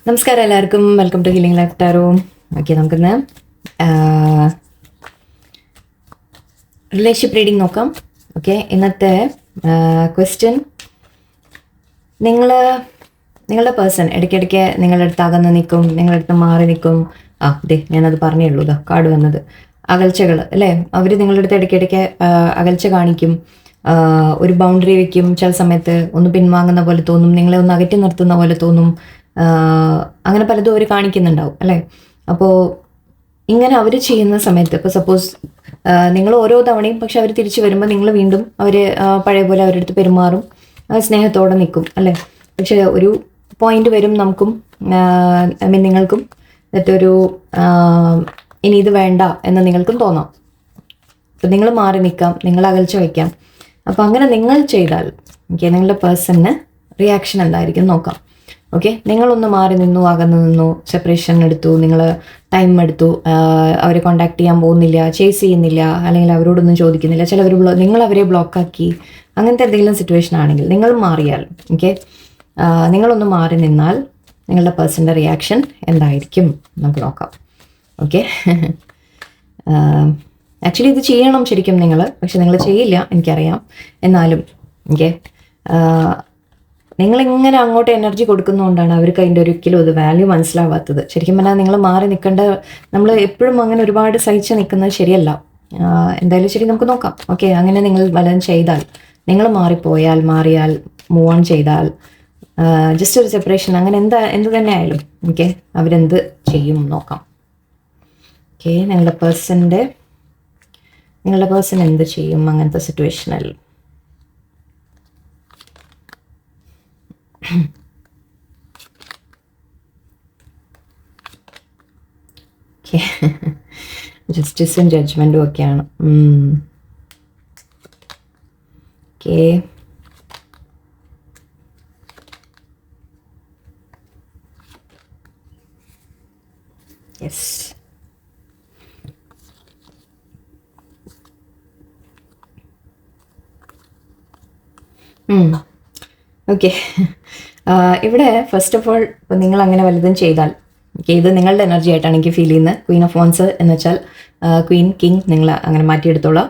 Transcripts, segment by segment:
നമസ്കാരം എല്ലാവർക്കും, welcome to healing life tarot. Okay, നമുക്കിന്ന് റിലേഷൻഷിപ്പ് റീഡിംഗ് നോക്കാം. ഓക്കെ, ഇന്നത്തെ ക്വസ്റ്റ്യൻ, നിങ്ങളുടെ പേഴ്സൺ ഇടയ്ക്കിടയ്ക്ക് നിങ്ങളുടെ അടുത്ത് അകന്ന് നിൽക്കും, നിങ്ങളുടെ അടുത്ത് മാറി നിൽക്കും. ഞാനത് പറഞ്ഞേ ഉള്ളൂ, കാർഡ് വന്നത് അകൽച്ചകൾ അല്ലേ. അവർ നിങ്ങളുടെ അടുത്ത് ഇടയ്ക്കിടയ്ക്ക് അകൽച്ച കാണിക്കും, ഒരു ബൗണ്ടറി വെക്കും. ചില സമയത്ത് ഒന്ന് പിൻവാങ്ങുന്ന പോലെ തോന്നും, നിങ്ങളെ ഒന്ന് അകറ്റി നിർത്തുന്ന പോലെ തോന്നും. അങ്ങനെ പലതും അവർ കാണിക്കുന്നുണ്ടാവും അല്ലേ. അപ്പോൾ ഇങ്ങനെ അവർ ചെയ്യുന്ന സമയത്ത്, ഇപ്പോൾ സപ്പോസ് നിങ്ങൾ ഓരോ തവണയും, പക്ഷെ അവർ തിരിച്ചു വരുമ്പോൾ നിങ്ങൾ വീണ്ടും അവർ പഴയ പോലെ അവരുടെ അടുത്ത് പെരുമാറും, സ്നേഹത്തോടെ നിൽക്കും അല്ലേ. പക്ഷെ ഒരു പോയിന്റ് വരും നമുക്കും, നിങ്ങൾക്കും എന്നിട്ടൊരു ഇനി ഇത് വേണ്ട എന്ന് നിങ്ങൾക്കും തോന്നാം. അപ്പം നിങ്ങൾ മാറി നിൽക്കാം, നിങ്ങൾ അകൽച്ച വയ്ക്കാം. അപ്പോൾ അങ്ങനെ നിങ്ങൾ ചെയ്താൽ നിങ്ങളുടെ പേഴ്സണിന് റിയാക്ഷൻ എന്തായിരിക്കും നോക്കാം. ഓക്കെ, നിങ്ങളൊന്ന് മാറി നിന്നു, അകന്നു നിന്നു, സെപ്പറേഷൻ എടുത്തു, നിങ്ങൾ ടൈം എടുത്തു, അവരെ കോണ്ടാക്ട് ചെയ്യാൻ പോകുന്നില്ല, ചേസ് ചെയ്യുന്നില്ല, അല്ലെങ്കിൽ അവരോടൊന്നും ചോദിക്കുന്നില്ല, ചിലവർ നിങ്ങൾ അവരെ ബ്ലോക്കാക്കി, അങ്ങനത്തെ എന്തെങ്കിലും സിറ്റുവേഷൻ ആണെങ്കിൽ നിങ്ങൾ മാറിയാൽ, ഓക്കെ, നിങ്ങളൊന്ന് മാറി നിന്നാൽ നിങ്ങളുടെ പേഴ്സണിൻ്റെ റിയാക്ഷൻ എന്തായിരിക്കും നമുക്ക് നോക്കാം. ഓക്കെ, ആക്ച്വലി ഇത് ചെയ്യണം ശരിക്കും നിങ്ങൾ, പക്ഷെ നിങ്ങൾ ചെയ്യില്ല എനിക്കറിയാം. എന്നാലും ഓക്കെ, നിങ്ങളിങ്ങനെ അങ്ങോട്ട് എനർജി കൊടുക്കുന്നതുകൊണ്ടാണ് അവർക്ക് അതിൻ്റെ ഒരിക്കലും അത് വാല്യൂ മനസ്സിലാവാത്തത്. ശരിക്കും പറഞ്ഞാൽ നിങ്ങൾ മാറി നിൽക്കേണ്ട, നമ്മൾ എപ്പോഴും അങ്ങനെ ഒരുപാട് സഹിച്ച് നിൽക്കുന്നത് ശരിയല്ല. എന്തായാലും ശരി, നമുക്ക് നോക്കാം. ഓക്കെ, അങ്ങനെ നിങ്ങൾ വല്ലതും ചെയ്താൽ, നിങ്ങൾ മാറിയാൽ, മൂവ് ഓൺ ചെയ്താൽ, ജസ്റ്റ് ഒരു സെപ്പറേഷൻ, അങ്ങനെ എന്ത് തന്നെ ആയാലും ഓക്കെ, അവരെന്ത് ചെയ്യും നോക്കാം. ഓക്കെ, നിങ്ങളുടെ പേഴ്സൺ എന്ത് ചെയ്യും അങ്ങനത്തെ സിറ്റുവേഷനിൽ. ജസ്റ്റിസും ജഡ്ജ്മെൻറ്റും ഒക്കെയാണ്. Okay, yes, okay. ഇവിടെ ഫസ്റ്റ് ഓഫ് ഓൾ, ഇപ്പോൾ നിങ്ങൾ അങ്ങനെ വലുതും ചെയ്താൽ, ഓക്കെ, ഇത് നിങ്ങളുടെ എനർജി ആയിട്ടാണ് എനിക്ക് ഫീൽ ചെയ്യുന്നത്. ക്വീൻ ഓഫ് വോൺസ് എന്ന് വെച്ചാൽ ക്വീൻ, കിങ്, നിങ്ങൾ അങ്ങനെ മാറ്റിയെടുത്തോളാം.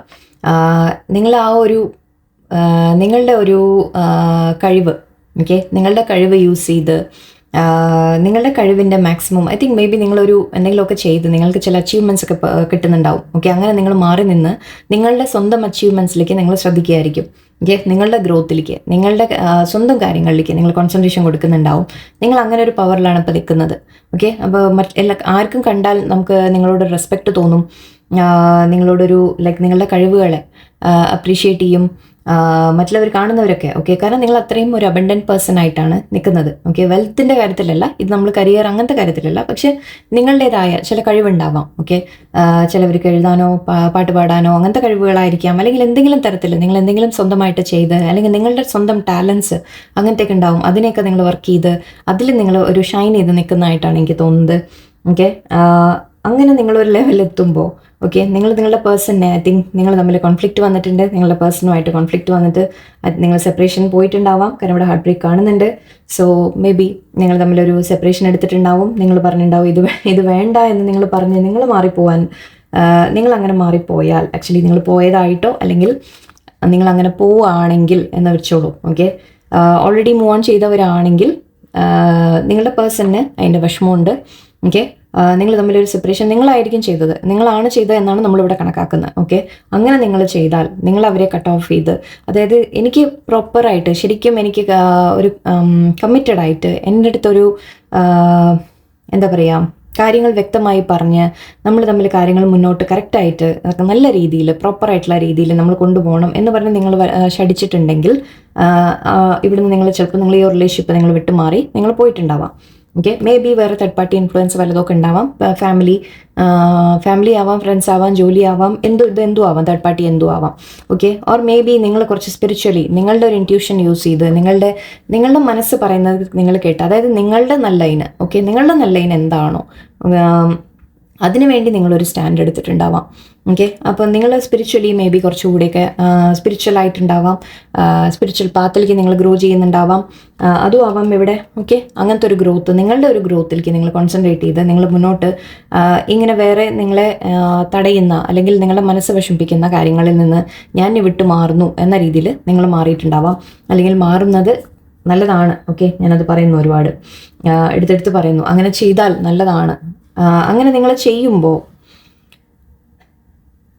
നിങ്ങൾ നിങ്ങളുടെ ഒരു കഴിവ്, ഓക്കെ, നിങ്ങളുടെ കഴിവ് യൂസ് ചെയ്ത്, നിങ്ങളുടെ കഴിവിൻ്റെ maximum, I think may be നിങ്ങളൊരു എന്തെങ്കിലുമൊക്കെ ചെയ്ത് നിങ്ങൾക്ക് ചില അച്ചീവ്മെൻറ്റ്സ് ഒക്കെ കിട്ടുന്നുണ്ടാവും. ഓക്കെ, അങ്ങനെ നിങ്ങൾ മാറി നിന്ന് നിങ്ങളുടെ സ്വന്തം അച്ചീവ്മെൻറ്റ്സിലേക്ക് നിങ്ങൾ ശ്രദ്ധിക്കുകയായിരിക്കും. ഓക്കെ, നിങ്ങളുടെ ഗ്രോത്തിലേക്ക്, നിങ്ങളുടെ സ്വന്തം കാര്യങ്ങളിലേക്ക് നിങ്ങൾ കോൺസെൻട്രേഷൻ കൊടുക്കുന്നുണ്ടാവും. നിങ്ങൾ അങ്ങനെ ഒരു പവറിലാണ് ഇപ്പോൾ നിൽക്കുന്നത്. ഓക്കെ, അപ്പോൾ ആർക്കും കണ്ടാൽ നമുക്ക് നിങ്ങളോട് റെസ്പെക്റ്റ് തോന്നും, നിങ്ങളോടൊരു നിങ്ങളുടെ കഴിവുകളെ അപ്രീഷിയേറ്റ് ചെയ്യും മറ്റുള്ളവർ കാണുന്നവരൊക്കെ. ഓക്കെ, കാരണം നിങ്ങൾ അത്രയും ഒരു അബണ്ടൻറ്റ് പേഴ്സൺ ആയിട്ടാണ് നിൽക്കുന്നത്. ഓക്കെ, വെൽത്തിൻ്റെ കാര്യത്തിലല്ല, ഇത് നമ്മൾ കരിയർ അങ്ങനത്തെ കാര്യത്തിലല്ല, പക്ഷെ നിങ്ങളുടേതായ ചില കഴിവുണ്ടാവാം. ഓക്കെ, ചിലവർക്ക് എഴുതാനോ പാട്ട് പാടാനോ അങ്ങനത്തെ കഴിവുകളായിരിക്കാം, അല്ലെങ്കിൽ എന്തെങ്കിലും തരത്തിൽ നിങ്ങൾ എന്തെങ്കിലും സ്വന്തമായിട്ട് ചെയ്ത്, അല്ലെങ്കിൽ നിങ്ങളുടെ സ്വന്തം ടാലൻസ് അങ്ങനത്തെയൊക്കെ ഉണ്ടാവും. അതിനെയൊക്കെ നിങ്ങൾ വർക്ക് ചെയ്ത് അതിൽ നിങ്ങൾ ഒരു ഷൈൻ ചെയ്ത് നിൽക്കുന്നതായിട്ടാണ് എനിക്ക് തോന്നുന്നത്. ഓക്കെ, അങ്ങനെ നിങ്ങളൊരു ലെവലെത്തുമ്പോൾ, ഓക്കെ, നിങ്ങളുടെ പേഴ്സണിനെ, ഐ തിങ്ക് നിങ്ങൾ തമ്മിൽ കോൺഫ്ലിക്റ്റ് വന്നിട്ടുണ്ട്, നിങ്ങളുടെ പേഴ്സണുമായിട്ട് കോൺഫ്ലിക്റ്റ് വന്നിട്ട് നിങ്ങൾ സെപ്പറേഷൻ പോയിട്ടുണ്ടാവാം. കാരണം ഇവിടെ ഹാർട്ട് ബ്രേക്ക് കാണുന്നുണ്ട്. സോ മേ ബി നിങ്ങൾ തമ്മിലൊരു സെപ്പറേഷൻ എടുത്തിട്ടുണ്ടാവും. നിങ്ങൾ പറഞ്ഞിട്ടുണ്ടാവും ഇത് വേണ്ട എന്ന് നിങ്ങൾ പറഞ്ഞ് നിങ്ങൾ മാറിപ്പോവാൻ, നിങ്ങൾ അങ്ങനെ മാറിപ്പോയാൽ, ആക്ച്വലി നിങ്ങൾ പോയതായിട്ടോ അല്ലെങ്കിൽ നിങ്ങൾ അങ്ങനെ പോവുകയാണെങ്കിൽ എന്ന് വെച്ചോളൂ. ഓക്കെ, ഓൾറെഡി മൂവ് ഓൺ ചെയ്തവരാണെങ്കിൽ നിങ്ങളുടെ പേഴ്സണിന് അതിൻ്റെ വിഷമമുണ്ട്. ഓക്കെ, നിങ്ങൾ തമ്മിലൊരു സെപ്പറേഷൻ നിങ്ങളായിരിക്കും ചെയ്തത്, നിങ്ങളാണ് ചെയ്തത് എന്നാണ് നമ്മളിവിടെ കണക്കാക്കുന്നത്. ഓക്കെ, അങ്ങനെ നിങ്ങൾ ചെയ്താൽ, നിങ്ങൾ അവരെ കട്ട് ഓഫ് ചെയ്ത്, അതായത് എനിക്ക് പ്രോപ്പറായിട്ട് ശരിക്കും എനിക്ക് ഒരു കമ്മിറ്റഡ് ആയിട്ട് എൻ്റെ അടുത്തൊരു എന്താ പറയുക, കാര്യങ്ങൾ വ്യക്തമായി പറഞ്ഞ് നമ്മൾ തമ്മിൽ കാര്യങ്ങൾ മുന്നോട്ട് കറക്റ്റായിട്ട് നല്ല രീതിയിൽ പ്രോപ്പറായിട്ടുള്ള രീതിയിൽ നമ്മൾ കൊണ്ടുപോകണം എന്ന് പറഞ്ഞ് നിങ്ങൾ ശടിച്ചിട്ടുണ്ടെങ്കിൽ, ഇവിടുന്ന് നിങ്ങൾ ചിലപ്പോൾ നിങ്ങൾ ഈ റിലേഷൻഷിപ്പ് നിങ്ങൾ വിട്ടുമാറി നിങ്ങൾ പോയിട്ടുണ്ടാവാം. ഓക്കെ, മേ ബി വേറെ തേർഡ് പാർട്ടി ഇൻഫ്ലുവൻസ് വല്ലതൊക്കെ ഉണ്ടാവാം. ഫാമിലി ആവാം, ഫ്രണ്ട്സ് ആവാം, ജോലി ആവാം, എന്തും ആവാം, തേർഡ് പാർട്ടി എന്തും ആവാം. ഓക്കെ, ഓർ മേ ബി നിങ്ങൾ കുറച്ച് സ്പിരിച്വലി നിങ്ങളുടെ ഒരു ഇൻറ്റ്യൂഷൻ യൂസ് ചെയ്ത് നിങ്ങളുടെ മനസ്സ് പറയുന്നത് നിങ്ങൾ കേട്ട്, അതായത് നിങ്ങളുടെ നല്ലതിന്, ഓക്കെ, നിങ്ങളുടെ നല്ലതിന് എന്താണോ അതിനുവേണ്ടി നിങ്ങളൊരു സ്റ്റാൻഡ് എടുത്തിട്ടുണ്ടാവാം. ഓക്കെ, അപ്പോൾ നിങ്ങൾ സ്പിരിച്വലി മേ ബി കുറച്ചുകൂടിയൊക്കെ സ്പിരിച്വൽ ആയിട്ടുണ്ടാവാം, സ്പിരിച്വൽ പാത്തിലേക്ക് നിങ്ങൾ ഗ്രോ ചെയ്യുന്നുണ്ടാവാം, അതും ആവാം ഇവിടെ. ഓക്കെ, അങ്ങനത്തെ ഒരു ഗ്രോത്ത്, നിങ്ങളുടെ ഒരു ഗ്രോത്തിലേക്ക് നിങ്ങൾ കോൺസെൻട്രേറ്റ് ചെയ്ത് നിങ്ങൾ മുന്നോട്ട് ഇങ്ങനെ വേറെ നിങ്ങളെ തടയുന്ന അല്ലെങ്കിൽ നിങ്ങളുടെ മനസ്സ് വിഷമിപ്പിക്കുന്ന കാര്യങ്ങളിൽ നിന്ന് ഞാൻ വിട്ടു മാറുന്നു എന്ന രീതിയിൽ നിങ്ങൾ മാറിയിട്ടുണ്ടാവാം, അല്ലെങ്കിൽ മാറുന്നത് നല്ലതാണ്. ഓക്കെ, ഞാനത് പറയുന്നു, ഒരുപാട് എടുത്തെടുത്ത് പറയുന്നു, അങ്ങനെ ചെയ്താൽ നല്ലതാണ്. അങ്ങനെ നിങ്ങൾ ചെയ്യുമ്പോൾ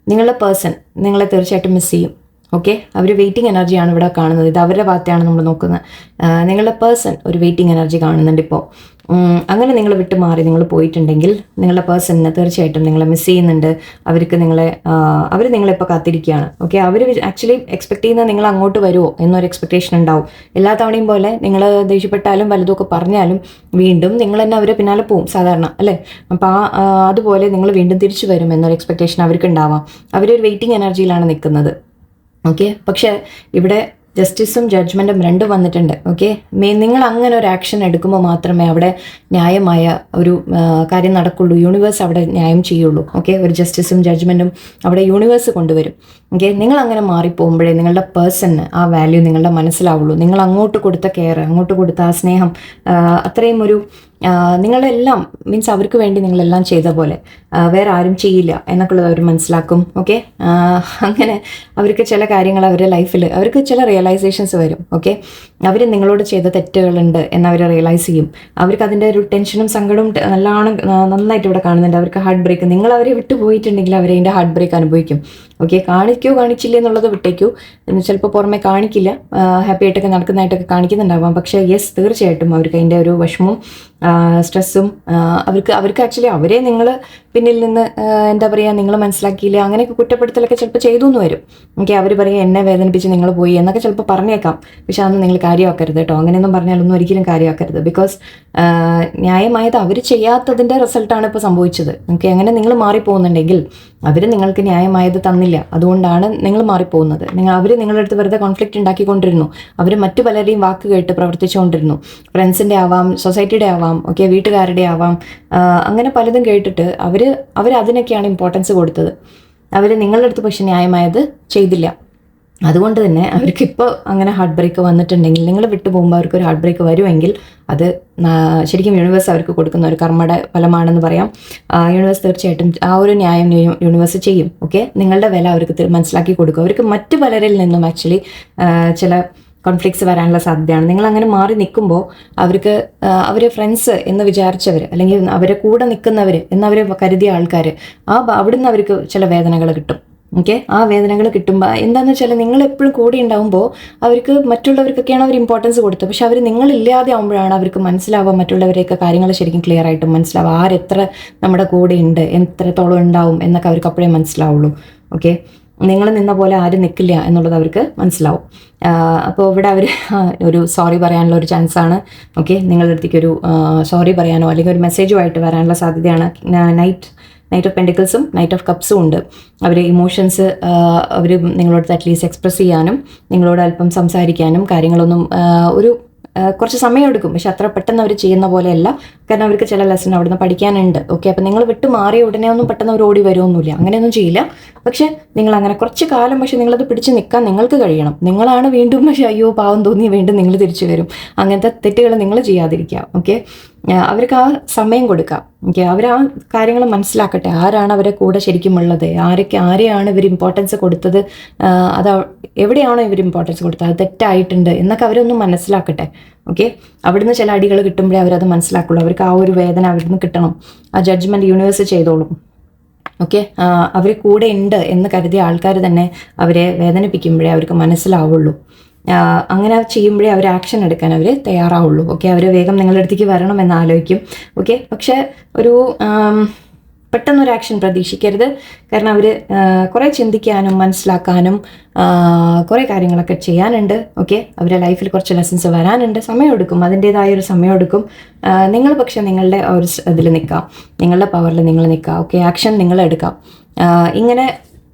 നിങ്ങളുടെ പേഴ്സൺ നിങ്ങളെ തീർച്ചയായിട്ടും മിസ് ചെയ്യും. ഓക്കെ, അവർ വെയിറ്റിംഗ് എനർജിയാണ് ഇവിടെ കാണുന്നത്. ഇത് അവരുടെ ഭാഗത്താണ് നമ്മൾ നോക്കുന്നത്. നിങ്ങളുടെ പേഴ്സൺ ഒരു വെയിറ്റിംഗ് എനർജി കാണുന്നുണ്ട് ഇപ്പോൾ. അങ്ങനെ നിങ്ങൾ വിട്ടു മാറി നിങ്ങൾ പോയിട്ടുണ്ടെങ്കിൽ നിങ്ങളുടെ പേഴ്സണിന് തീർച്ചയായിട്ടും നിങ്ങളെ മിസ് ചെയ്യുന്നുണ്ട്. അവർക്ക് അവർ നിങ്ങളിപ്പോൾ കാത്തിരിക്കുകയാണ്. ഓക്കെ, അവർ ആക്ച്വലി എക്സ്പെക്ട് ചെയ്യുന്നത് നിങ്ങൾ അങ്ങോട്ട് വരുമോ എന്നൊരു എക്സ്പെക്ടേഷൻ ഉണ്ടാവും. എല്ലാ തവണയും പോലെ നിങ്ങൾ ദേഷ്യപ്പെട്ടാലും വലുതൊക്കെ പറഞ്ഞാലും വീണ്ടും നിങ്ങൾ തന്നെ അവരെ പിന്നാലെ പോവും സാധാരണ, അല്ലേ? അപ്പോൾ അതുപോലെ നിങ്ങൾ വീണ്ടും തിരിച്ചു വരും എന്നൊരു എക്സ്പെക്ടേഷൻ അവർക്ക് ഉണ്ടാവാം. അവരൊരു വെയിറ്റിംഗ് എനർജിയിലാണ് നിൽക്കുന്നത്. ഓക്കെ, പക്ഷേ ഇവിടെ ജസ്റ്റിസും ജഡ്ജ്മെൻറ്റും രണ്ടും വന്നിട്ടുണ്ട്. ഓക്കെ, നിങ്ങൾ അങ്ങനെ ഒരു ആക്ഷൻ എടുക്കുമ്പോൾ മാത്രമേ അവിടെ ന്യായമായ ഒരു കാര്യം നടക്കുള്ളൂ. യൂണിവേഴ്സ് അവിടെ ന്യായം ചെയ്യുള്ളൂ. ഓക്കെ, ഒരു ജസ്റ്റിസും ജഡ്ജ്മെൻറ്റും അവിടെ യൂണിവേഴ്സ് കൊണ്ടുവരും. ഓക്കെ, നിങ്ങൾ അങ്ങനെ മാറിപ്പോകുമ്പോഴേ നിങ്ങളുടെ പേഴ്സണിന് ആ വാല്യൂ നിങ്ങളുടെ മനസ്സിലാവുള്ളൂ. നിങ്ങൾ അങ്ങോട്ട് കൊടുത്ത കെയർ, അങ്ങോട്ട് കൊടുത്ത ആ സ്നേഹം, അത്രയും ഒരു നിങ്ങളെല്ലാം മീൻസ് അവർക്ക് വേണ്ടി നിങ്ങളെല്ലാം ചെയ്ത പോലെ വേറെ ആരും ചെയ്യില്ല എന്നൊക്കെയുള്ളത് അവർ മനസ്സിലാക്കും. ഓക്കെ, അങ്ങനെ അവർക്ക് ചില കാര്യങ്ങൾ അവരുടെ ലൈഫിൽ അവർക്ക് ചില റിയലൈസേഷൻസ് വരും. ഓക്കെ, അവർ നിങ്ങളോട് ചെയ്ത തെറ്റുകളുണ്ട് എന്നവർ റിയലൈസ് ചെയ്യും. അവർക്ക് അതിൻ്റെ ഒരു ടെൻഷനും സങ്കടവും നന്നായിട്ട് ഇവിടെ കാണുന്നുണ്ട്. അവർക്ക് ഹാർട്ട് ബ്രേക്ക്, നിങ്ങൾ അവരെ വിട്ടു പോയിട്ടുണ്ടെങ്കിൽ അവർ അതിൻ്റെ ഹാർട്ട് ബ്രേക്ക് അനുഭവിക്കും. ഓക്കെ, കാണിച്ചില്ല എന്നുള്ളത് വിട്ടേക്കൂ, ചിലപ്പോൾ പുറമെ കാണിക്കില്ല, ഹാപ്പി ആയിട്ടൊക്കെ നടക്കുന്നതായിട്ടൊക്കെ കാണിക്കുന്നുണ്ടാവാം. പക്ഷേ യെസ്, തീർച്ചയായിട്ടും അവർക്ക് അതിൻ്റെ ഒരു വിഷമവും സ്ട്രെസ്സും അവർക്ക് ആക്ച്വലി അവരെ നിങ്ങൾ പിന്നിൽ നിന്ന് എന്താ പറയുക, നിങ്ങൾ മനസ്സിലാക്കിയില്ല, അങ്ങനെയൊക്കെ കുറ്റപ്പെടുത്തലൊക്കെ ചിലപ്പോൾ ചെയ്തു എന്ന് വരും. ഓക്കെ, അവർ പറയും എന്നെ വേദനിപ്പിച്ച് നിങ്ങൾ പോയി എന്നൊക്കെ ചിലപ്പോൾ പറഞ്ഞേക്കാം. പക്ഷെ അതൊന്നും നിങ്ങൾ കാര്യമാക്കരുത് കേട്ടോ. അങ്ങനെയൊന്നും പറഞ്ഞാലൊന്നും ഒരിക്കലും കാര്യമാക്കരുത്. ബിക്കോസ് ന്യായമായത് അവർ ചെയ്യാത്തതിൻ്റെ റിസൾട്ടാണ് ഇപ്പോൾ സംഭവിച്ചത്. ഓക്കെ, അങ്ങനെ നിങ്ങൾ മാറിപ്പോകുന്നുണ്ടെങ്കിൽ അവർ നിങ്ങൾക്ക് ന്യായമായത് തന്നില്ല, അതുകൊണ്ടാണ് നിങ്ങൾ മാറിപ്പോകുന്നത്. അവർ നിങ്ങളുടെ അടുത്ത് വെറുതെ കോൺഫ്ലിക്റ്റ് ഉണ്ടാക്കിക്കൊണ്ടിരുന്നു. അവർ മറ്റു പലരെയും വാക്ക് കേട്ട് പ്രവർത്തിച്ചുകൊണ്ടിരുന്നു. ഫ്രണ്ട്സിൻ്റെ ആവാം, സൊസൈറ്റിയുടെ ആവാം, ഓക്കെ, വീട്ടുകാരുടെ ആവാം, അങ്ങനെ പലതും കേട്ടിട്ട് അവർ അതിനൊക്കെയാണ് ഇമ്പോർട്ടൻസ് കൊടുത്തത്. അവർ നിങ്ങളുടെ അടുത്ത് പക്ഷെ ന്യായമായത് ചെയ്തില്ല. അതുകൊണ്ട് തന്നെ അവർക്കിപ്പോൾ അങ്ങനെ ഹാർട്ട് ബ്രേക്ക് വന്നിട്ടുണ്ടെങ്കിൽ, നിങ്ങൾ വിട്ടു പോകുമ്പോൾ അവർക്കൊരു ഹാർട്ട് ബ്രേക്ക് വരുമെങ്കിൽ അത് ശരിക്കും യൂണിവേഴ്സ് അവർക്ക് കൊടുക്കുന്ന ഒരു കർമ്മയുടെ ഫലമാണെന്ന് പറയാം. യൂണിവേഴ്സ് തീർച്ചയായിട്ടും ആ ഒരു ന്യായം യൂണിവേഴ്സ് ചെയ്യും. ഓക്കെ, നിങ്ങളുടെ വില അവർക്ക് മനസ്സിലാക്കി കൊടുക്കും. അവർക്ക് മറ്റു പലരിൽ നിന്നും ആക്ച്വലി ചില കോൺഫ്ലിക്ട്സ് വരാനുള്ള സാധ്യതയാണ്. നിങ്ങൾ അങ്ങനെ മാറി നിൽക്കുമ്പോൾ അവർക്ക് അവർ ഫ്രണ്ട്സ് എന്ന് വിചാരിച്ചവർ, അല്ലെങ്കിൽ അവരെ കൂടെ നിൽക്കുന്നവർ എന്നവർ കരുതിയ ആൾക്കാർ, അവിടുന്ന് അവർക്ക് ചില വേദനകൾ കിട്ടും. ഓക്കെ, ആ വേദനകൾ കിട്ടുമ്പോൾ എന്താണെന്ന് വെച്ചാൽ നിങ്ങൾ എപ്പോഴും കൂടെ ഉണ്ടാകുമ്പോൾ അവർക്ക് മറ്റുള്ളവർക്കൊക്കെയാണ് അവർ ഇമ്പോർട്ടൻസ് കൊടുത്തത്. പക്ഷെ അവർ നിങ്ങളില്ലാതെ ആകുമ്പോഴാണ് അവർക്ക് മനസ്സിലാവുക, മറ്റുള്ളവരെയൊക്കെ കാര്യങ്ങൾ ശരിക്കും ക്ലിയർ ആയിട്ട് മനസ്സിലാവുക, ആരെത്ര നമ്മുടെ കൂടെ ഉണ്ട്, എത്രത്തോളം ഉണ്ടാവും എന്നൊക്കെ അവർക്ക് അപ്പോഴേ മനസ്സിലാവുള്ളൂ. ഓക്കെ, നിങ്ങൾ നിന്ന പോലെ ആരും നിൽക്കില്ല എന്നുള്ളത് അവർക്ക് മനസ്സിലാവും. അപ്പോൾ ഇവിടെ അവർ ഒരു സോറി പറയാനുള്ള ഒരു ചാൻസാണ്. ഓക്കെ, നിങ്ങളുടെ അടുത്തേക്ക് ഒരു സോറി പറയാനോ അല്ലെങ്കിൽ ഒരു മെസ്സേജുമായിട്ട് വരാനുള്ള സാധ്യതയാണ്. നൈറ്റ് ഓഫ് പെൻഡിക്കിൾസും നൈറ്റ് ഓഫ് കപ്സും ഉണ്ട്. അവർ ഇമോഷൻസ് അവർ നിങ്ങളോട് അറ്റ്ലീസ്റ്റ് എക്സ്പ്രസ് ചെയ്യാനും നിങ്ങളോട് അല്പം സംസാരിക്കാനും കാര്യങ്ങളൊന്നും കുറച്ച് സമയമെടുക്കും. പക്ഷെ അത്ര പെട്ടെന്ന് അവർ ചെയ്യുന്ന പോലെയല്ല, കാരണം അവർക്ക് ചില ലെസൺ അവിടുന്ന് പഠിക്കാനുണ്ട്. ഓക്കെ, അപ്പം നിങ്ങൾ വിട്ട് മാറിയ ഉടനെ ഒന്നും പെട്ടെന്ന് അവർ ഓടി വരുമൊന്നുമില്ല, അങ്ങനെയൊന്നും ചെയ്യില്ല. പക്ഷെ നിങ്ങൾ അങ്ങനെ കുറച്ച് കാലം പക്ഷെ നിങ്ങളത് പിടിച്ച് നിൽക്കാൻ നിങ്ങൾക്ക് കഴിയണം. നിങ്ങളാണ് വീണ്ടും പക്ഷേ അയ്യോ പാവം തോന്നി വീണ്ടും നിങ്ങൾ തിരിച്ചു വരും. അങ്ങനത്തെ തെറ്റുകൾ നിങ്ങൾ ചെയ്യാതിരിക്കുക. ഓക്കെ, അവർക്ക് ആ സമയം കൊടുക്കാം. ഓക്കെ, അവർ ആ കാര്യങ്ങൾ മനസ്സിലാക്കട്ടെ, ആരാണ് അവരെ കൂടെ ശരിക്കും ഉള്ളത്, ആരെയാണ് ഇവർ ഇമ്പോർട്ടൻസ് കൊടുത്തത്, അത് എവിടെയാണോ ഇവർ ഇമ്പോർട്ടൻസ് കൊടുത്തത് അത് തെറ്റായിട്ടുണ്ട് എന്നൊക്കെ അവരൊന്നും മനസ്സിലാക്കട്ടെ. ഓക്കെ, അവിടുന്ന് ചില അടികൾ കിട്ടുമ്പോഴേ അവരത് മനസ്സിലാക്കുള്ളൂ. അവർക്ക് ആ ഒരു വേദന അവിടുന്ന് കിട്ടണം. ആ ജഡ്ജ്മെൻറ്റ് യൂണിവേഴ്സ് ചെയ്തോളും. ഓക്കെ, അവർ കൂടെ ഉണ്ട് എന്ന് കരുതിയ ആൾക്കാർ തന്നെ അവരെ വേദനിപ്പിക്കുമ്പോഴേ അവർക്ക് മനസ്സിലാവുള്ളൂ. അങ്ങനെ ചെയ്യുമ്പോഴേ അവർ ആക്ഷൻ എടുക്കാൻ അവർ തയ്യാറാവുള്ളൂ. ഓക്കെ, അവർ വേഗം നിങ്ങളുടെ അടുത്തേക്ക് വരണമെന്ന് ആലോചിക്കും. ഓക്കെ, പക്ഷെ ഒരു പെട്ടെന്നൊരു ആക്ഷൻ പ്രതീക്ഷിക്കരുത്. കാരണം അവർ കുറേ ചിന്തിക്കാനും മനസ്സിലാക്കാനും കുറേ കാര്യങ്ങളൊക്കെ ചെയ്യാനുണ്ട്. ഓക്കെ, അവരുടെ ലൈഫിൽ കുറച്ച് ലെസൺസ് വരാനുണ്ട്, സമയമെടുക്കും, അതിൻ്റേതായൊരു സമയമെടുക്കും. നിങ്ങൾ പക്ഷെ നിങ്ങളുടെ ഒരു ഇതിൽ നിൽക്കാം, നിങ്ങളുടെ പവറിൽ നിങ്ങൾ നിൽക്കുക. ഓക്കെ, ആക്ഷൻ നിങ്ങൾ എടുക്കാം. ഇങ്ങനെ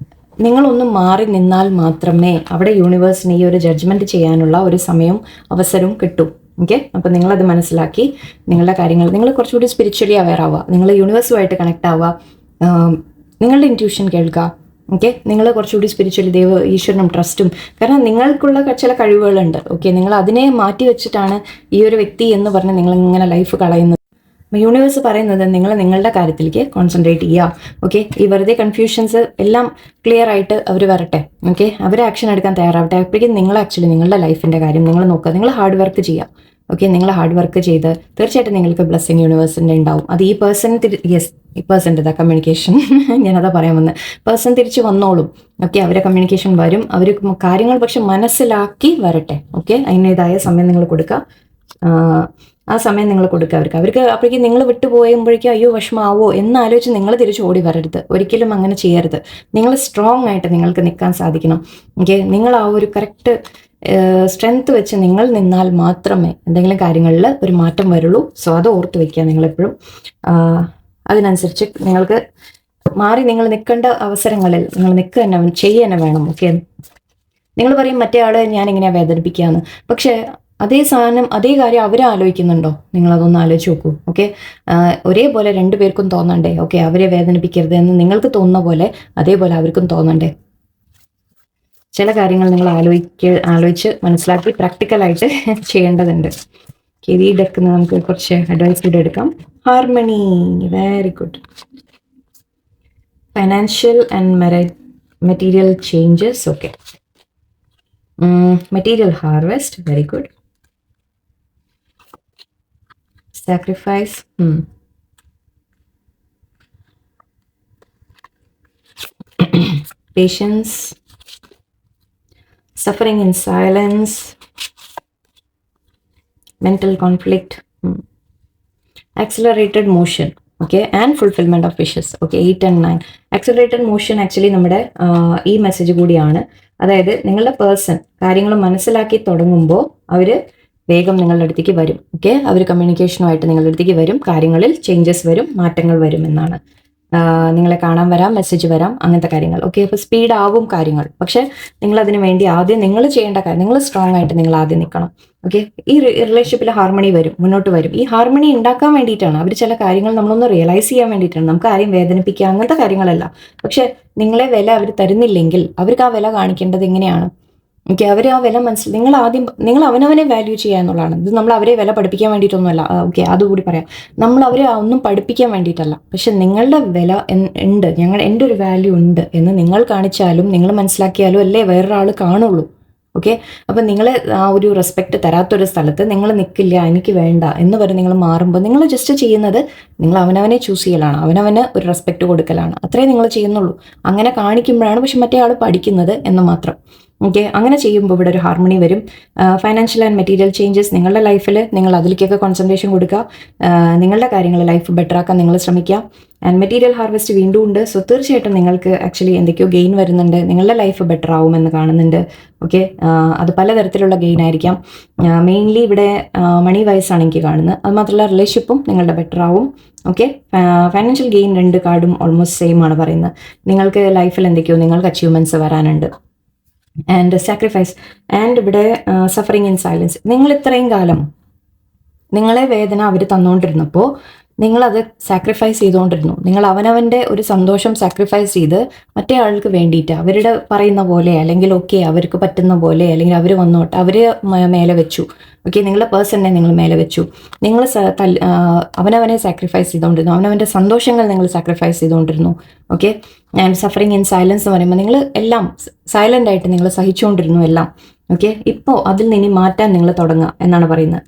നിങ്ങളൊന്ന് മാറി നിന്നാൽ മാത്രമേ അവിടെ യൂണിവേഴ്സിന് ഈ ഒരു ജഡ്ജ്മെൻറ്റ് ചെയ്യാനുള്ള ഒരു സമയവും അവസരവും കിട്ടും. ഓക്കെ, അപ്പോൾ നിങ്ങളത് മനസ്സിലാക്കി നിങ്ങളുടെ കാര്യങ്ങൾ നിങ്ങൾ കുറച്ചുകൂടി സ്പിരിച്വലി അവെയർ ആവുക, നിങ്ങൾ യൂണിവേഴ്സുമായിട്ട് കണക്ട് ആവുക. നിങ്ങളുടെ ഇൻറ്റ്യൂഷൻ കേൾക്കുക. ഓക്കെ, നിങ്ങൾ കുറച്ചുകൂടി സ്പിരിച്വലി ഈശ്വരനും ട്രസ്റ്റും, കാരണം നിങ്ങൾക്കുള്ള ചില കഴിവുകളുണ്ട്. ഓക്കെ, നിങ്ങൾ അതിനെ മാറ്റി വെച്ചിട്ടാണ് ഈ ഒരു വ്യക്തി എന്ന് പറഞ്ഞ് നിങ്ങൾ ഇങ്ങനെ ലൈഫ് കളയുന്നത്. യൂണിവേഴ്സ് പറയുന്നത് നിങ്ങൾ നിങ്ങളുടെ കാര്യത്തിലേക്ക് കോൺസെൻട്രേറ്റ് ചെയ്യുക. ഓക്കെ, ഈ വെറുതെ കൺഫ്യൂഷൻസ് എല്ലാം ക്ലിയർ ആയിട്ട് അവർ വരട്ടെ. ഓക്കെ, അവർ ആക്ഷൻ എടുക്കാൻ തയ്യാറാവട്ടെ. അപ്പോഴേക്കും നിങ്ങൾ ആക്ച്വലി നിങ്ങളുടെ ലൈഫിൻ്റെ കാര്യം നിങ്ങൾ നോക്കുക. നിങ്ങൾ ഹാർഡ് വർക്ക് ചെയ്യുക. ഓക്കെ, നിങ്ങൾ ഹാർഡ് വർക്ക് ചെയ്ത് തീർച്ചയായിട്ടും നിങ്ങൾക്ക് ബ്ലെസ്സിങ് യൂണിവേഴ്സിൻ്റെ ഉണ്ടാവും. അത് ഈ പേഴ്സൺ ഈ പേഴ്സൻ്റെ കമ്മ്യൂണിക്കേഷൻ ഞാനതാ പറയാൻ വന്നത്. പേഴ്സൺ തിരിച്ച് വന്നോളും. ഓക്കെ, അവരെ കമ്മ്യൂണിക്കേഷൻ വരും. അവർ കാര്യങ്ങൾ പക്ഷെ മനസ്സിലാക്കി വരട്ടെ. ഓക്കെ, അതിൻ്റെതായ സമയം നിങ്ങൾ കൊടുക്കുക. ആ സമയം നിങ്ങൾ കൊടുക്കുക അവർക്ക്. അപ്പോഴേക്കും നിങ്ങൾ വിട്ടുപോയുമ്പോഴേക്കും അയ്യോ വിഷമാവോ എന്നാലോചിച്ച് നിങ്ങൾ തിരിച്ച് ഓടി വരരുത്. ഒരിക്കലും അങ്ങനെ ചെയ്യരുത്. നിങ്ങൾ സ്ട്രോങ് ആയിട്ട് നിങ്ങൾക്ക് നിൽക്കാൻ സാധിക്കണം. ഓക്കെ, നിങ്ങൾ ആ ഒരു കറക്റ്റ് സ്ട്രെങ്ത് വെച്ച് നിങ്ങൾ നിന്നാൽ മാത്രമേ എന്തെങ്കിലും കാര്യങ്ങളിൽ ഒരു മാറ്റം വരുള്ളൂ. സോ അത് ഓർത്ത് വയ്ക്കുക നിങ്ങളെപ്പോഴും. അതിനനുസരിച്ച് നിങ്ങൾക്ക് മാറി നിങ്ങൾ നിൽക്കേണ്ട അവസരങ്ങളിൽ നിങ്ങൾ നിൽക്കുക തന്നെ ചെയ്യുക തന്നെ വേണം. ഓക്കെ, നിങ്ങൾ പറയും മറ്റേ ആള് ഞാൻ എങ്ങനെയാ വേദനിപ്പിക്കുകയെന്ന്. പക്ഷേ അതേ സാധനം അതേ കാര്യം അവരെ ആലോചിക്കുന്നുണ്ടോ? നിങ്ങളതൊന്ന് ആലോചിച്ച് നോക്കൂ. ഓക്കെ, ഒരേപോലെ രണ്ടുപേർക്കും തോന്നണ്ടേ? ഓക്കെ, അവരെ വേദനിപ്പിക്കരുത് എന്ന് നിങ്ങൾക്ക് തോന്നുന്ന പോലെ അതേപോലെ അവർക്കും തോന്നണ്ടേ? ചില കാര്യങ്ങൾ നിങ്ങൾ ആലോചിച്ച് മനസ്സിലാക്കി പ്രാക്ടിക്കലായിട്ട് ചെയ്യേണ്ടതുണ്ട്. ഈ ഡെക്കിൽ നിന്ന് നമുക്ക് കുറച്ച് അഡ്വൈസ് കൂടെ എടുക്കാം. Harmony, very good. Financial and material changes. Okay, material harvest, very good. Sacrifice. Patience. Suffering in silence. Mental conflict. Accelerated motion. Okay, and fulfillment of wishes. Okay, 8 and 9. Accelerated motion actually നമ്മുടെ ഈ message കൂടിയാണ്. അതായത് നിങ്ങളുടെ person കാര്യങ്ങൾ മനസ്സിലാക്കി തുടങ്ങുമ്പോൾ അവർ വേഗം നിങ്ങളുടെ അടുത്തേക്ക് വരും. ഓക്കെ, അവർ കമ്മ്യൂണിക്കേഷനുമായിട്ട് നിങ്ങളുടെ അടുത്തേക്ക് വരും. കാര്യങ്ങളിൽ ചേഞ്ചസ് വരും, മാറ്റങ്ങൾ വരും എന്നാണ്. നിങ്ങളെ കാണാൻ വരാം, മെസ്സേജ് വരാം, അങ്ങനത്തെ കാര്യങ്ങൾ. ഓക്കെ, അപ്പോൾ സ്പീഡ് ആവും കാര്യങ്ങൾ. പക്ഷെ നിങ്ങൾ അതിന് വേണ്ടി ആദ്യം നിങ്ങൾ ചെയ്യേണ്ട കാര്യം, നിങ്ങൾ സ്ട്രോങ് ആയിട്ട് നിങ്ങൾ ആദ്യം നിൽക്കണം. ഓക്കെ, ഈ റിലേഷൻഷിപ്പിൽ ഹാർമണി വരും, മുന്നോട്ട് വരും. ഈ ഹാർമണി ഉണ്ടാക്കാൻ വേണ്ടിയിട്ടാണ് അവർ ചില കാര്യങ്ങൾ നമ്മളൊന്ന് റിയലൈസ് ചെയ്യാൻ വേണ്ടിയിട്ടാണ്. നമുക്ക് ആരെയും വേദനിപ്പിക്കുക അങ്ങനത്തെ കാര്യങ്ങളല്ല. പക്ഷെ നിങ്ങളെ വില അവർ തരുന്നില്ലെങ്കിൽ അവർക്ക് ആ വില കാണിക്കേണ്ടത് എങ്ങനെയാണ്? ഓക്കെ, അവർ ആ വില നിങ്ങൾ അവനവനെ വാല്യൂ ചെയ്യുക എന്നുള്ളതാണ്. ഇത് നമ്മൾ അവരെ വില പഠിപ്പിക്കാൻ വേണ്ടിയിട്ടൊന്നുമല്ല. ഓക്കെ, അതുകൂടി പറയാം. നമ്മൾ അവരെ ഒന്നും പഠിപ്പിക്കാൻ വേണ്ടിയിട്ടല്ല. പക്ഷെ നിങ്ങളുടെ വില ഉണ്ട്, എൻ്റെ ഒരു വാല്യൂ ഉണ്ട് എന്ന് നിങ്ങൾ കാണിച്ചാലും നിങ്ങൾ മനസ്സിലാക്കിയാലും അല്ലേ വേറൊരാൾ കാണുള്ളൂ. ഓക്കെ, അപ്പം നിങ്ങളെ ആ ഒരു റെസ്പെക്ട് തരാത്തൊരു സ്ഥലത്ത് നിങ്ങൾ നിൽക്കില്ല, എനിക്ക് വേണ്ട എന്ന് പറഞ്ഞ് നിങ്ങൾ മാറുമ്പോൾ നിങ്ങൾ ജസ്റ്റ് ചെയ്യുന്നത് നിങ്ങൾ അവനവനെ ചൂസ് ചെയ്യലാണ്, അവനവന് ഒരു റെസ്പെക്ട് കൊടുക്കലാണ്. അത്രേ നിങ്ങൾ ചെയ്യുന്നുള്ളൂ. അങ്ങനെ കാണിക്കുമ്പോഴാണ് പക്ഷെ മറ്റേ ആൾ പഠിക്കുന്നത് എന്ന് മാത്രം. ഓക്കെ, അങ്ങനെ ചെയ്യുമ്പോൾ ഇവിടെ ഒരു ഹാർമണി വരും. ഫൈനാൻഷ്യൽ ആൻഡ് മെറ്റീരിയൽ ചേഞ്ചസ് നിങ്ങളുടെ ലൈഫിൽ നിങ്ങൾ അതിലേക്കൊക്കെ കോൺസെൻട്രേഷൻ കൊടുക്കുക. നിങ്ങളുടെ കാര്യങ്ങൾ ലൈഫ് ബെറ്റർ ആക്കാൻ നിങ്ങൾ ശ്രമിക്കുക. ആൻഡ് മെറ്റീരിയൽ ഹാർവെസ്റ്റ് വീണ്ടും ഉണ്ട്. സോ തീർച്ചയായിട്ടും നിങ്ങൾക്ക് ആക്ച്വലി എന്തൊക്കെയോ ഗെയിൻ വരുന്നുണ്ട്. നിങ്ങളുടെ ലൈഫ് ബെറ്റർ ആവുമെന്ന് കാണുന്നുണ്ട്. ഓക്കെ, അത് പലതരത്തിലുള്ള ഗെയിൻ ആയിരിക്കാം. മെയിൻലി ഇവിടെ മണി വൈസ് ആണ് എനിക്ക് കാണുന്നത്. അത് മാത്രമല്ല റിലേഷൻഷിപ്പും നിങ്ങളുടെ ബെറ്റർ ആവും. ഓക്കെ, ഫൈനാൻഷ്യൽ ഗെയിൻ 2 കാർഡും ഓൾമോസ്റ്റ് സെയിം ആണ് പറയുന്നത്. നിങ്ങൾക്ക് ലൈഫിൽ എന്തൊക്കെയോ നിങ്ങൾക്ക് അച്ചീവ്മെൻറ്റ്സ് വരാനുണ്ട്. ആൻഡ് സാക്രിഫൈസ് ആൻഡ് ഇവിടെ സഫറിങ് ഇൻ സൈലൻസ്. നിങ്ങൾ ഇത്രയും കാലം നിങ്ങളെ വേദന അവർ തന്നുകൊണ്ടിരുന്നപ്പോൾ നിങ്ങളത് സാക്രിഫൈസ് ചെയ്തുകൊണ്ടിരുന്നു. നിങ്ങൾ അവനവൻ്റെ ഒരു സന്തോഷം സാക്രിഫൈസ് ചെയ്ത് മറ്റേ ആൾക്ക് വേണ്ടിയിട്ട് അവരുടെ പറയുന്ന പോലെ അല്ലെങ്കിൽ ഓക്കെ അവർക്ക് പറ്റുന്ന പോലെ അല്ലെങ്കിൽ അവർ വന്നോട്ടെ അവർ മേലെ വെച്ചു. ഓക്കെ, നിങ്ങളുടെ പേഴ്സണിനെ നിങ്ങൾ മേലെ വെച്ചു. നിങ്ങൾ അവനവനെ സാക്രിഫൈസ് ചെയ്തുകൊണ്ടിരുന്നു. അവനവൻ്റെ സന്തോഷങ്ങൾ നിങ്ങൾ സാക്രിഫൈസ് ചെയ്തുകൊണ്ടിരുന്നു. Okay, and suffering in silence എന്ന് പറയുമ്പോൾ നിങ്ങൾ എല്ലാം സൈലൻ്റ് ആയിട്ട് നിങ്ങൾ സഹിച്ചുകൊണ്ടിരുന്നു എല്ലാം. ഓക്കെ, ഇപ്പോൾ അതിൽ നിന്ന് മാറ്റാൻ നിങ്ങൾ തുടങ്ങുക എന്നാണ് പറയുന്നത്.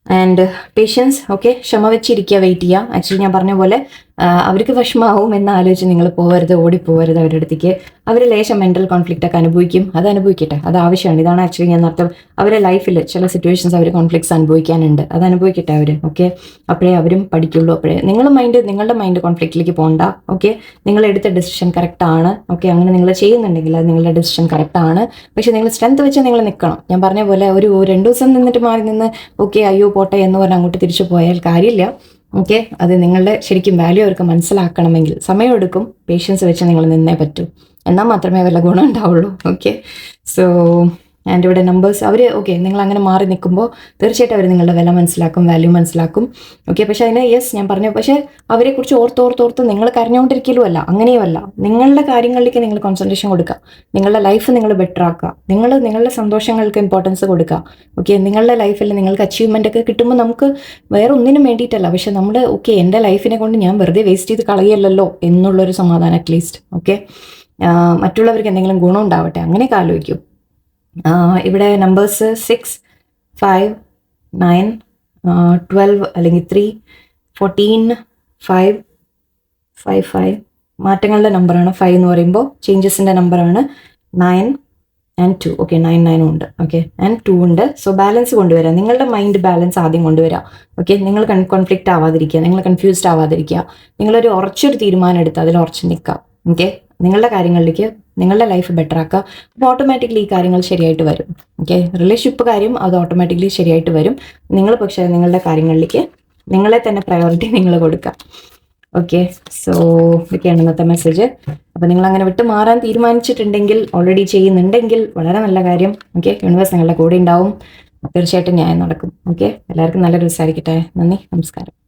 And patients. ഓക്കെ, ക്ഷമ വെച്ചിരിക്കുക, വെയിറ്റ് ചെയ്യുക. ആക്ച്വലി ഞാൻ പറഞ്ഞ പോലെ അവർക്ക് വിഷമാവും എന്നാലോചിച്ച് നിങ്ങൾ പോകരുത്, ഓടിപ്പോകരുത് അവരുടെ അടുത്തേക്ക്. അവർ ലേശം മെൻ്റൽ കോൺഫ്ലിക്റ്റ് ഒക്കെ അനുഭവിക്കും, അത് അനുഭവിക്കട്ടെ, അത് ആവശ്യമാണ്. ഇതാണ് ആക്ച്വലി ഞാൻ അർത്ഥം. അവരുടെ ലൈഫിൽ ചില സിറ്റുവേഷൻസ് അവർ കോൺഫ്ലിക്ട്സ് അനുഭവിക്കാനുണ്ട്, അത് അനുഭവിക്കട്ടെ അവർ. ഓക്കെ, അപ്പോഴേ അവരും പഠിക്കുള്ളൂ. അപ്പോഴേ നിങ്ങളുടെ മൈൻഡ് കോൺഫ്ലിക്റ്റിലേക്ക് പോകണ്ട. ഓക്കെ, നിങ്ങൾ എടുത്ത ഡെസിഷൻ കറക്റ്റാണ്. ഓക്കെ, അങ്ങനെ നിങ്ങൾ ചെയ്യുന്നുണ്ടെങ്കിൽ അത് നിങ്ങളുടെ ഡെസിഷൻ കറക്റ്റാണ്. പക്ഷേ നിങ്ങൾ സ്ട്രെങ്ത് വെച്ച് നിങ്ങൾ നിൽക്കണം. ഞാൻ പറഞ്ഞ പോലെ ഒരു 2 ദിവസം നിന്നിട്ട് മാറി നിന്ന് ഓക്കെ അയ്യോ പോട്ടെ എന്ന് പറഞ്ഞ് അങ്ങോട്ട് തിരിച്ചു പോയാൽ കാര്യമില്ല. ഓക്കെ, അത് നിങ്ങളുടെ ശരിക്കും വാല്യൂ അവർക്ക് മനസ്സിലാക്കണമെങ്കിൽ സമയമെടുക്കും. പേഷ്യൻസ് വെച്ച് നിങ്ങൾ നിന്നേ പറ്റൂ, എന്നാൽ മാത്രമേ വല്ല ഗുണം ഉണ്ടാവുള്ളൂ. ഓക്കെ, സോ ആൻഡ് ഇവിടെ നമ്പേഴ്സ് അവർ ഓക്കെ നിങ്ങൾ അങ്ങനെ മാറി നിൽക്കുമ്പോൾ തീർച്ചയായിട്ടും അവർ നിങ്ങളുടെ വില മനസ്സിലാക്കും, വാല്യൂ മനസ്സിലാക്കും. ഓക്കെ, പക്ഷേ അതിന് യെസ് ഞാൻ പറഞ്ഞു, പക്ഷേ അവരെക്കുറിച്ച് ഓർത്തോർത്തോർത്ത് നിങ്ങൾ കരഞ്ഞുകൊണ്ടിരിക്കലുമല്ല, അങ്ങനെയുമല്ല. നിങ്ങളുടെ കാര്യങ്ങളിലേക്ക് നിങ്ങൾ കോൺസെൻട്രേഷൻ കൊടുക്കുക, നിങ്ങളുടെ ലൈഫ് നിങ്ങൾ ബെറ്റർ ആക്കുക, നിങ്ങളുടെ സന്തോഷങ്ങൾക്ക് ഇമ്പോർട്ടൻസ് കൊടുക്കുക. ഓക്കെ, നിങ്ങളുടെ ലൈഫിൽ നിങ്ങൾക്ക് അച്ചീവ്മെൻ്റ് ഒക്കെ കിട്ടുമ്പോൾ നമുക്ക് വേറെ ഒന്നിനും വേണ്ടിയിട്ടല്ല, പക്ഷെ നമ്മുടെ ഓക്കെ എൻ്റെ ലൈഫിനെ കൊണ്ട് ഞാൻ വെറുതെ വേസ്റ്റ് ചെയ്ത് കളയല്ലോ എന്നുള്ളൊരു സമാധാനം അറ്റ്ലീസ്റ്റ്. ഓക്കെ, മറ്റുള്ളവർക്ക് എന്തെങ്കിലും ഗുണം ഉണ്ടാവട്ടെ, അങ്ങനെയൊക്കെ ആലോചിക്കും. ഇവിടെ നമ്പേഴ്സ് 6, 5, 9, 12 അല്ലെങ്കിൽ 3, 14, 5, 5, 5 മാറ്റങ്ങളുടെ നമ്പറാണ്. 5 എന്ന് പറയുമ്പോൾ ചേഞ്ചസിൻ്റെ നമ്പറാണ്. 9 ആൻഡ് 2. ഓക്കെ, 9, 9 ഉണ്ട്. ഓക്കെ, ആൻഡ് 2 ഉണ്ട്. സോ ബാലൻസ് കൊണ്ടുവരാം, നിങ്ങളുടെ മൈൻഡ് ബാലൻസ് ആദ്യം കൊണ്ടുവരാം. ഓക്കെ, നിങ്ങൾ കോൺഫ്ലിക്റ്റ് ആവാതിരിക്കുക, നിങ്ങൾ കൺഫ്യൂസ്ഡ് ആവാതിരിക്കുക, നിങ്ങളൊരു ഉറച്ചൊരു തീരുമാനം എടുത്ത് അതിൽ ഉറച്ചു നിൽക്കുക. ഓക്കെ, നിങ്ങളുടെ കാര്യങ്ങളിലേക്ക് നിങ്ങളുടെ ലൈഫ് ബെറ്റർ ആക്കുക. അപ്പോൾ ഓട്ടോമാറ്റിക്കലി ഈ കാര്യങ്ങൾ ശരിയായിട്ട് വരും. ഓക്കെ, റിലേഷൻഷിപ്പ് കാര്യം അത് ഓട്ടോമാറ്റിക്കലി ശരിയായിട്ട് വരും. നിങ്ങൾ പക്ഷേ നിങ്ങളുടെ കാര്യങ്ങളിലേക്ക് നിങ്ങളെ തന്നെ പ്രയോറിറ്റി നിങ്ങൾ കൊടുക്കുക. ഓക്കെ, സോ ഇതൊക്കെയാണ് ഇന്നത്തെ മെസ്സേജ്. അപ്പോൾ നിങ്ങൾ അങ്ങനെ വിട്ട് മാറാൻ തീരുമാനിച്ചിട്ടുണ്ടെങ്കിൽ, ഓൾറെഡി ചെയ്യുന്നുണ്ടെങ്കിൽ വളരെ നല്ല കാര്യം. ഓക്കെ, യൂണിവേഴ്സ് നിങ്ങളുടെ കൂടെ ഉണ്ടാവും, തീർച്ചയായിട്ടും ന്യായം നടക്കും. ഓക്കെ, എല്ലാവർക്കും നല്ലൊരു ദിവസമായിരിക്കട്ടെ. നന്ദി, നമസ്കാരം.